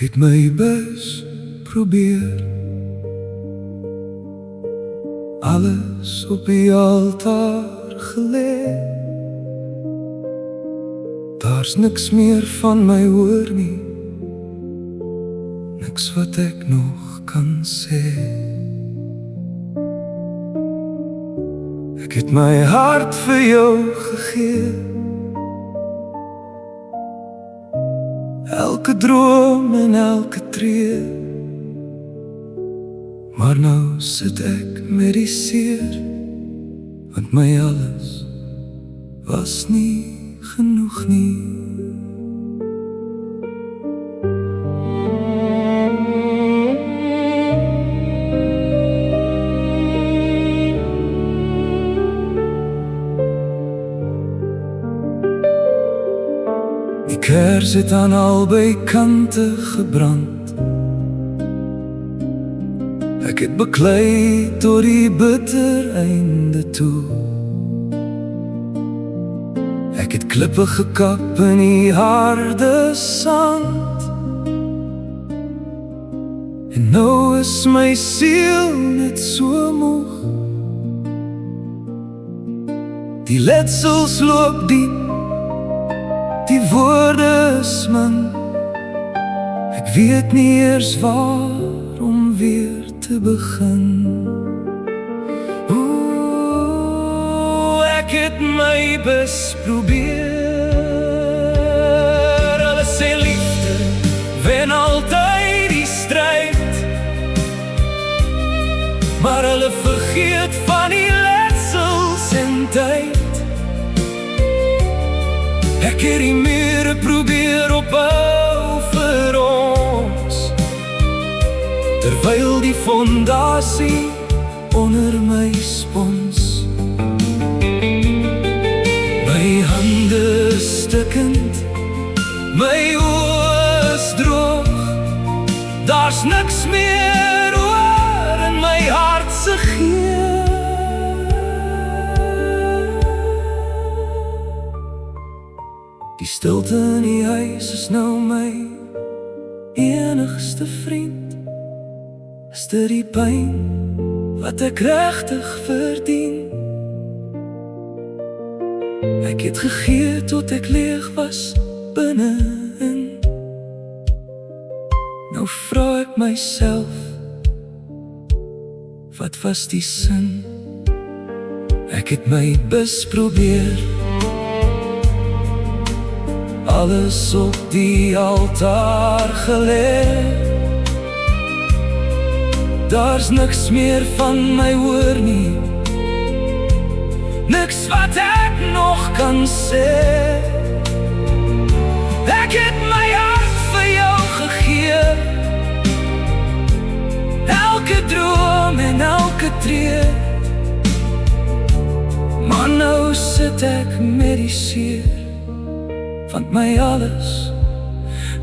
Ek het my bes probeer, alles op die altaar gelê. Daar's niks meer van my hoor nie, niks wat ek nog kan sê. Ek het my hart vir jou gegee, elke droom en elke tree. Maar nou sit ek met die seer, want my alles was nie genoeg nie. Die kers het aan albei kante gebrand. Ek het beklei tot die bitter einde toe. Ek het klippe gekap in die harde sand. En nou is my siel net so moeg. Die letsels loop diep, die woorde is min. Ek weet nie eers waar om weer te begin. Ek het my bes probeer. Hulle sê liefde wen altyd die stryd, maar hulle vergeet van die letsels en tyd. Ek het die mure probeer opbou vir ons, terwyl die fondasie onder my spons. My hande stikkend, my oë is droog. Daar's niks meer oor in my hart se geur. Die stilte in die huis is nou my enigste vriend. Is dit die pyn wat ek regtig verdien? Ek het gegee tot ek leeg was binnein. Nou vra ek myself, wat was die sin? Ek het my bes probeer, alles op die altaar gelê. Daar's niks meer van my hoor nie, niks wat ek nog kan sê. Ek het my hart vir jou gegee, elke droom en elke tree. Maar nou sit ek met die seer, want my alles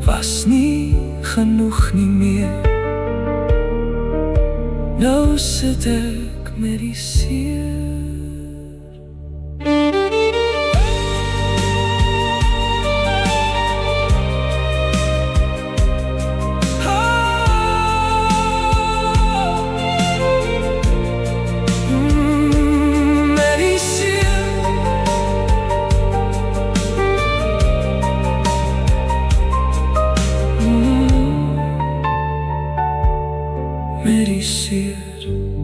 was nie genoeg nie meer. Nou sit ek met die seer. Met die seer.